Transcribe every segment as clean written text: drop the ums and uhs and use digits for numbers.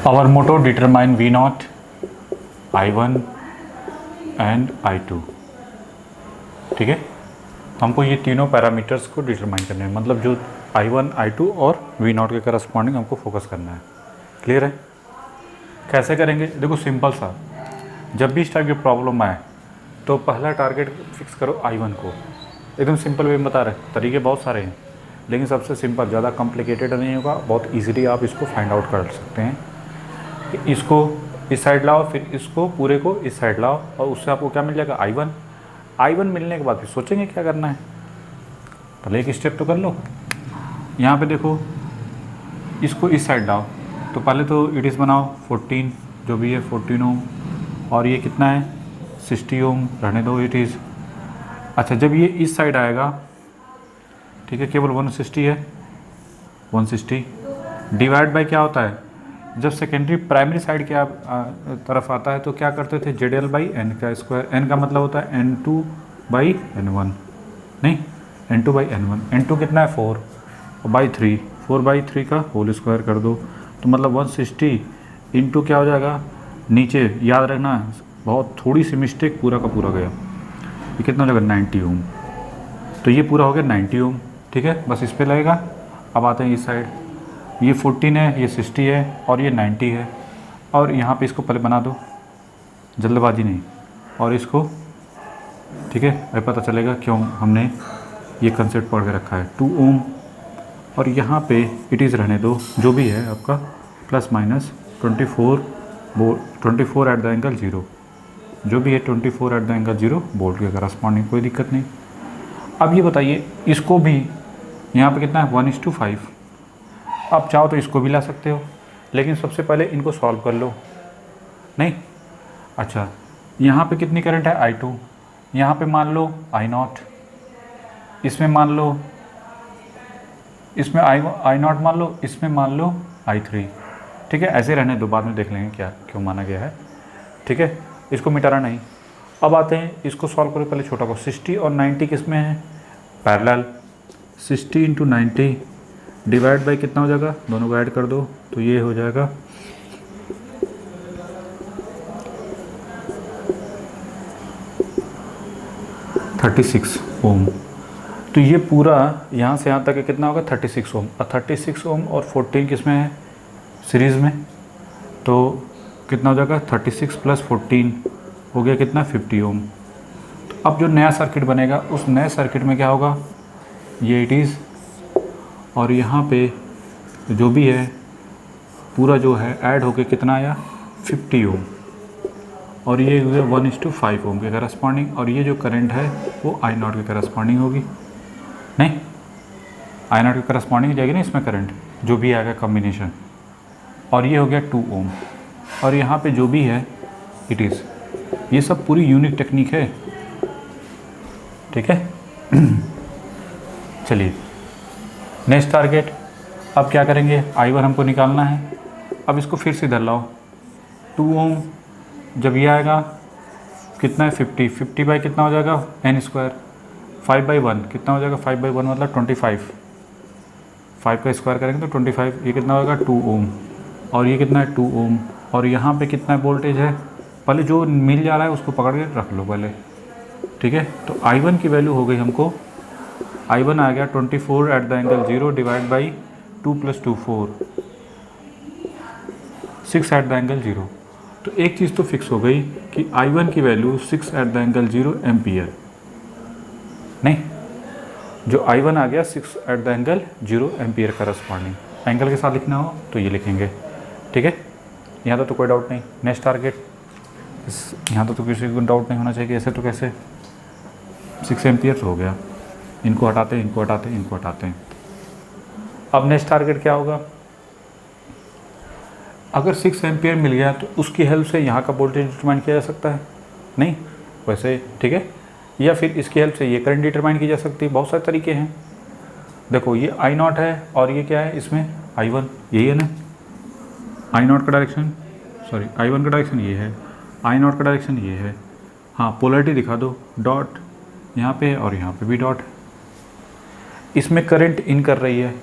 Our motto determine V0, I1 and I2। ठीक है, हमको ये तीनों पैरामीटर्स को डिटरमाइन करने हैं, मतलब जो I1, I2 और V0 के करस्पॉन्डिंग हमको फोकस करना है। क्लियर है? कैसे करेंगे? देखो सिंपल सा, जब भी इस टाइप की प्रॉब्लम आए तो पहला टारगेट फिक्स करो I1 को। एकदम सिंपल वे में बता रहे, तरीके बहुत सारे हैं लेकिन सबसे सिंपल, ज़्यादा कॉम्प्लिकेटेड नहीं होगा, बहुत ईजिली आप इसको फाइंड आउट कर सकते हैं। कि इसको इस साइड लाओ, फिर इसको पूरे को इस साइड लाओ और उससे आपको क्या मिल जाएगा? I1 मिलने के बाद फिर सोचेंगे क्या करना है। पहले एक स्टेप तो कर लो। यहाँ पे देखो, इसको इस साइड लाओ, तो पहले तो इट इज़ बनाओ 14, जो भी है 14 ओम, और ये कितना है 60 ओम, रहने दो इट इज़। अच्छा, जब ये इस साइड आएगा, ठीक है, केवल 160 है, 160 डिवाइड बाय क्या होता है, जब सेकेंडरी प्राइमरी साइड के तरफ आता है तो क्या करते थे, ZL बाई एन का स्क्वायर। एन का मतलब होता है N2 बाई N1, नहीं N2 बाई N1। N2 कितना है 4 और बाई 3, 4 बाई 3 का होल स्क्वायर कर दो, तो मतलब 160 इंटू क्या हो जाएगा, नीचे याद रखना बहुत थोड़ी सी मिस्टेक, पूरा का पूरा गया, ये कितना हो जाएगा 90 ओम। तो ये पूरा हो गया 90 ओम। ठीक है, बस इस पर लगेगा। अब आते हैं इस साइड, ये 14 है, ये 60 है और ये 90 है, और यहाँ पे इसको पहले बना दो, जल्दबाजी नहीं, और इसको, ठीक है, अभी पता चलेगा क्यों हमने ये कंसेप्ट पढ़ के रखा है। 2 ओम, और यहाँ पे इट इज़ रहने दो, जो भी है आपका plus minus 24 eight the angle 0, जो भी है 24 एट द एंगल 0 वोल्ट के करस्पॉन्डिंग, कोई दिक्कत नहीं। अब ये बताइए, इसको भी यहाँ पे कितना है 1:5। आप चाहो तो इसको भी ला सकते हो, लेकिन सबसे पहले इनको सॉल्व कर लो। नहीं, अच्छा, यहाँ पे कितनी करंट है I2, यहाँ पे मान लो I0, इसमें मान लो, इसमें I0 मान लो, इसमें मान लो I3। ठीक है, ऐसे रहने दो, बाद में देख लेंगे क्या क्यों माना गया है। ठीक है, इसको मिटाना नहीं। अब आते हैं, इसको सॉल्व करो पहले छोटा को। 60 और 90 किस में है? पैरेलल। 60 इंटू 90 डिवाइड बाई कितना हो जाएगा, दोनों को ऐड कर दो, तो ये हो जाएगा 36 ओम। तो ये पूरा यहाँ से यहाँ तक कितना होगा 36 ओम, और 36 ओम और 14 किस में है? सीरीज़ में। तो कितना हो जाएगा 36 प्लस 14 हो गया कितना 50 ओम। तो अब जो नया सर्किट बनेगा, उस नए सर्किट में क्या होगा, ये इट इज़, और यहाँ पे जो भी है पूरा जो है ऐड होके कितना आया 50 ओम, और ये हुआ 1:5 ओम के करस्पॉन्डिंग, और ये जो करंट है वो I0 के करस्पॉन्डिंग होगी। नहीं, I0 के करस्पॉन्डिंग जाएगी ना इसमें करंट, जो भी आएगा कॉम्बिनेशन, और ये हो गया 2 ओम, और यहाँ पे जो भी है इट इज़। ये सब पूरी यूनिक टेक्निक है। ठीक है चलिए नेक्स्ट टारगेट। अब क्या करेंगे, I1 हमको निकालना है। अब इसको फिर से इधर लाओ, 2 ओम, जब ये आएगा कितना है 50 बाई कितना हो जाएगा N स्क्वायर, 5/1 कितना हो जाएगा, 5/1 मतलब 25, 5 का स्क्वायर करेंगे तो 25, ये कितना होगा 2 ओम, और ये कितना है 2 ओम, और यहाँ पे कितना वोल्टेज है, पहले जो मिल जा रहा है उसको पकड़ के रख लो पहले। ठीक है, तो I1 की वैल्यू हो गई हमको, I1 आ गया 24 eight the angle 0 divide by 2 + 2 4, 6 at the angle 0। तो एक चीज़ तो फिक्स हो गई कि I1 की value 6 at the angle 0 ampere. नहीं, जो I1 आ गया 6 at the angle 0 ampere corresponding. Angle के साथ लिखना हो तो ये लिखेंगे। ठीक है, यहाँ तो कोई डाउट नहीं। नेक्स्ट टारगेट, यहाँ तो किसी को डाउट नहीं होना चाहिए, ऐसे तो कैसे 6 एम्पियर हो गया, इनको हटाते हैं, इनको हटाते हैं, इनको हटाते हैं। अब नेक्स्ट टारगेट क्या होगा, अगर 6 एम्पियर मिल गया तो उसकी हेल्प से यहाँ का वोल्टेज डिटरमाइन किया जा सकता है। नहीं, वैसे ठीक है, या फिर इसकी हेल्प से ये करंट डिटरमाइन की जा सकती है। बहुत सारे तरीके हैं। देखो, ये I0 है और ये क्या है इसमें I1, यही है ना, I0 का डायरेक्शन, सॉरी I1 का डायरेक्शन ये है, I0 का डायरेक्शन ये है। हाँ, पोलैरिटी दिखा दो, डॉट यहाँ पे और यहाँ पे भी डॉट। इसमें करंट इन कर रही है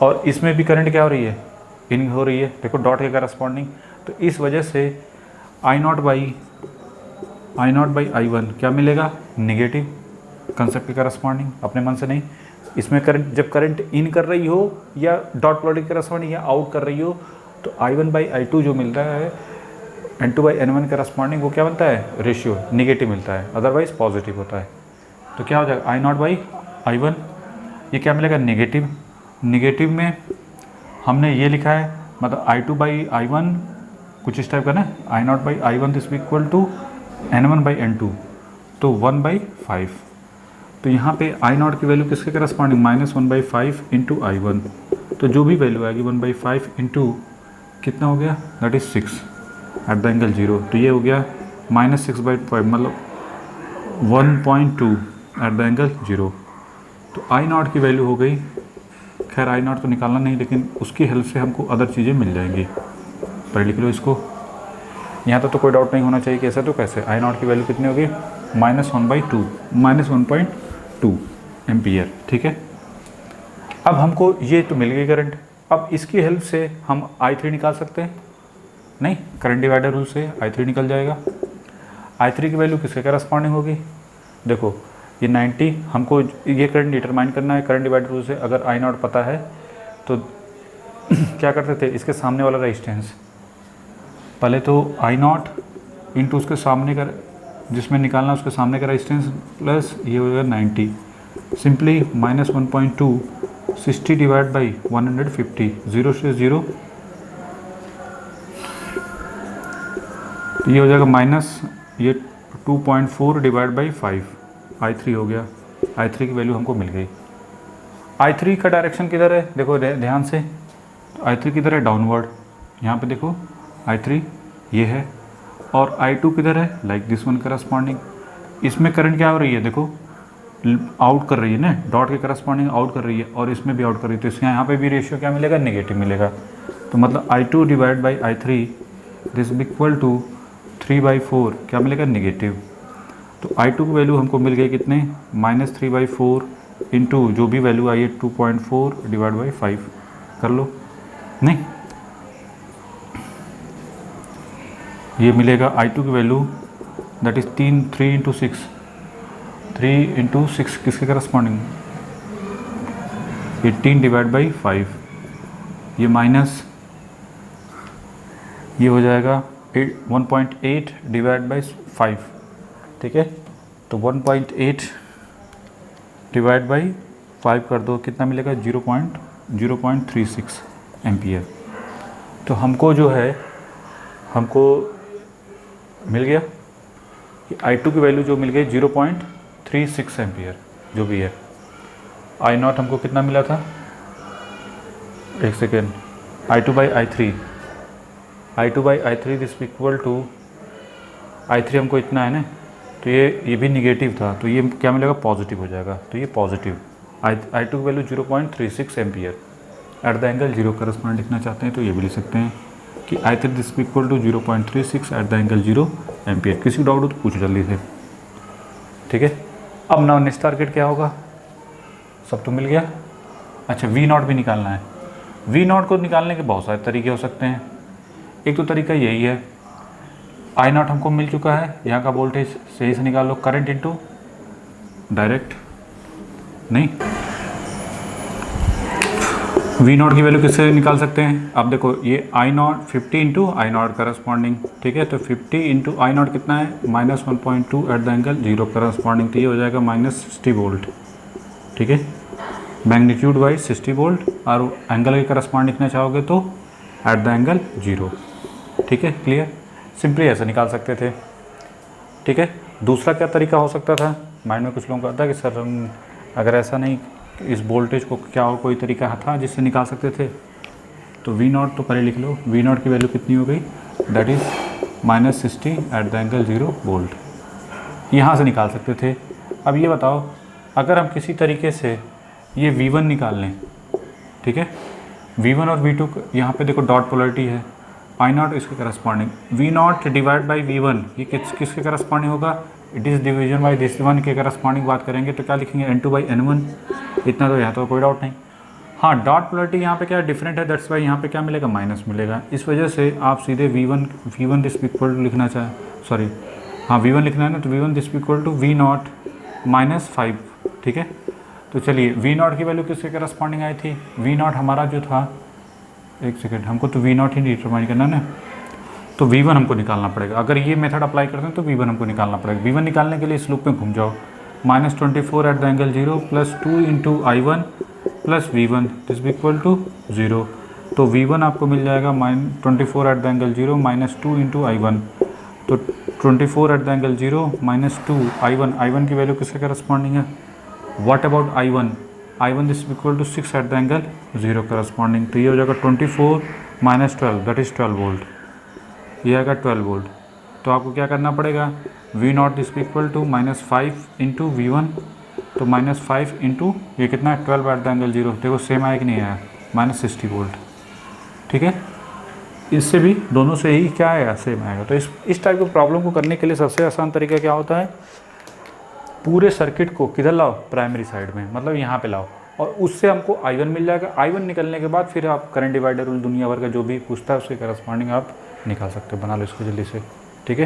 और इसमें भी करंट क्या हो रही है, इन हो रही है, देखो डॉट के करस्पॉन्डिंग। तो इस वजह से आई नॉट बाई आई वन क्या मिलेगा, नेगेटिव, कंसेप्ट के करस्पॉन्डिंग, अपने मन से नहीं। इसमें करंट, जब करंट इन कर रही हो या डॉट प्लॉट के करस्पॉन्डिंग या आउट कर रही हो, तो I one by I two जो मिलता है N two by N one corresponding, वो क्या बनता है, रेशियो नेगेटिव मिलता है, अदरवाइज पॉजिटिव होता है। तो क्या हो जाएगा, आई नॉट बाई आई वन, ये क्या मिलेगा, नेगेटिव। नेगेटिव में हमने ये लिखा है, मतलब I two by I one कुछ इस टाइप का ना, I naught by I one this equal to N one by N two, तो 1/5। तो यहाँ पे आई नॉट की वैल्यू किसके करस्पॉन्डिंग, -1/5 इंटू आई वन। तो जो भी वैल्यू आएगी 1/5 इंटू कितना हो गया, that is 6 at the angle 0। तो ये हो गया -6/5 मतलब 1.2 एट द एंगल 0। तो आई नॉट की वैल्यू हो गई, खैर आई नॉट तो निकालना नहीं, लेकिन उसकी हेल्प से हमको अदर चीज़ें मिल जाएंगी। पढ़ लिख लो इसको, यहाँ तो कोई डाउट नहीं होना चाहिए कि ऐसा तो कैसे। आई नॉट की वैल्यू कितनी होगी, -1/2 एम्पियर, ठीक है। अब हमको ये तो मिल गई करंट, अब इसकी हेल्प से हम I3 निकाल सकते हैं, नहीं, करंट डिवाइडर रूल से I3 निकल जाएगा। I3 की वैल्यू किसके करस्पॉन्डिंग होगी, देखो ये 90, हमको ये करंट डिटरमाइन करना है करंट डिवाइडर रूल से। अगर आई नॉट पता है तो क्या करते थे, इसके सामने वाला रेजिस्टेंस, पहले तो आई नॉट इंटू उसके सामने का, जिसमें निकालना उसके सामने का रेजिस्टेंस, प्लस ये हो जाएगा 90, सिंपली -1.2 60 डिवाइड बाई 150, 0 से 0, तो ये हो जाएगा माइनस ये 2.4 डिवाइड बाई 5, I3 हो गया। I3 की वैल्यू हमको मिल गई। I3 का डायरेक्शन किधर है, देखो ध्यान से, I3 किधर है, डाउनवर्ड। यहाँ पे देखो I3 ये है, और I2 किधर है, लाइक दिस वन करस्पॉन्डिंग। इसमें करंट क्या हो रही है, देखो आउट कर रही है ना, डॉट के करस्पॉन्डिंग आउट कर रही है, और इसमें भी आउट कर रही है, तो इसके यहाँ पे भी रेशियो क्या मिलेगा, नेगेटिव मिलेगा। तो मतलब I2 divide by I3 this equal to 3/4 क्या मिलेगा, नेगेटिव। तो I2 की वैल्यू हमको मिल गई कितने, -3/4 इंटू जो भी वैल्यू आई है 2.4 डिवाइड बाई 5 कर लो, नहीं ये मिलेगा I2 की वैल्यू, दैट इज 3 इंटू 6 किसके करस्पॉन्डिंग, 18 डिवाइड बाई 5, ये माइनस ये हो जाएगा 1.8 डिवाइड बाई 5, ठीक है। तो 1.8 डिवाइड बाई 5 कर दो, कितना मिलेगा, 0.36 एम्पियर। तो हमको जो है, हमको मिल गया कि I2 की वैल्यू जो मिल गई 0.36 एम्पियर जो भी है। आई नॉट हमको कितना मिला था, एक second, I2 by I3 this equal to I3 हमको इतना है ना, तो ये भी निगेटिव था, तो ये क्या मिलेगा, पॉजिटिव हो जाएगा। तो ये पॉजिटिव I2 की value 0.36 ampere eight the angle 0 correspond लिखना चाहते हैं तो ये भी लिख सकते हैं कि I3 this equal to 0.36 at the angle 0 ampere. किसी को डाउट हो तो पूछो जल्दी से, ठीक है। अब ना नेक्स्ट टारगेट क्या होगा, सब तो मिल गया। अच्छा, V नॉट भी निकालना है। V नॉट को निकालने के बहुत सारे तरीके हो सकते हैं। एक तो तरीका यही है, आई नॉट हमको मिल चुका है, यहाँ का वोल्टेज सही से निकाल लो, करंट इंटू डायरेक्ट, नहीं V नॉट की वैल्यू किससे निकाल सकते हैं। अब देखो ये I naught 50 into I naught corresponding, ठीक है। तो 50 इंटू आई नॉट कितना है, -1.2 एट द एंगल 0 करस्पॉन्डिंग, तो ये हो जाएगा -60 वोल्ट, ठीक है। मैग्नीट्यूड वाइज 60 वोल्ट, और एंगल के करस्पॉन्ड लिखना चाहोगे तो एट द एंगल 0, ठीक है। क्लियर, सिंपली ऐसा निकाल सकते थे, ठीक है। दूसरा क्या तरीका हो सकता था, माइंड में कुछ लोगों का आता कि सर हम अगर ऐसा नहीं, इस वोल्टेज को क्या और कोई तरीका था जिससे निकाल सकते थे। तो V नॉट तो पहले लिख लो, V नॉट की वैल्यू कितनी हो गई, that is -60 eight the angle 0 volt, यहाँ से निकाल सकते थे। अब ये बताओ, अगर हम किसी तरीके से ये V1 निकाल लें, ठीक है, V1 और V2 यहाँ पे देखो डॉट पोलरिटी है, आई नॉट इसके corresponding, V not divide by V1 ये किसके करस्पॉन्डिंग होगा, it is division by this one के करस्पॉन्डिंग बात करेंगे तो क्या लिखेंगे, N2 बाई N1, इतना तो यहाँ तो कोई डाउट नहीं। हाँ, डॉट पोलैरिटी यहाँ पे क्या डिफरेंट है, दैट्स वाई यहाँ पे क्या मिलेगा, माइनस मिलेगा। इस वजह से आप सीधे V1 दिस इक्वल टू लिखना चाहें, सॉरी हाँ V1 लिखना है ना, तो V1 this equal to V0 -5, ठीक है। तो चलिए V0 की वैल्यू किसके करस्पॉन्डिंग आई थी, V0 हमारा जो था, एक सेकेंड, हमको तो V0 ही डिटरमाइन करना ना, तो V1 हमको निकालना पड़ेगा। अगर ये मेथड अप्लाई करते हैं तो V1 हमको निकालना पड़ेगा। V1 निकालने के लिए इस लूप में घूम जाओ, -24 eight the angle 0 + 2 into I1 + V1 this भी इक्वल टू 0। तो V1 आपको मिल जाएगा -24 eight the angle 0 -2 into I1, तो 24 एट द एंगल 0 -2 I1 की वैल्यू किसके करस्पॉन्डिंग है, what about I1 this equal to 6 at the angle 0 corresponding. तो ये हो जाएगा 24 - 12 दैट इज़ 12 वोल्ट, ये आएगा 12 वोल्ट। तो आपको क्या करना पड़ेगा, V0 this equal to -5 into V1, तो -5 इंटू ये कितना है 12 एट द एंगल 0, देखो सेम आया कि नहीं आया, -60 वोल्ट, ठीक है। इससे भी दोनों से ही क्या आएगा, सेम आएगा। तो इस टाइप की प्रॉब्लम को करने के लिए सबसे आसान तरीका क्या होता है, पूरे सर्किट को किधर लाओ, प्राइमरी साइड में, मतलब यहाँ पे लाओ, और उससे हमको I1 मिल जाएगा। I1 निकलने के बाद फिर आप करंट डिवाइडर रूल दुनिया भर का जो भी पूछता है उसके करस्पॉन्डिंग आप निकाल सकते हो। बना लो इसको जल्दी से, ठीक है।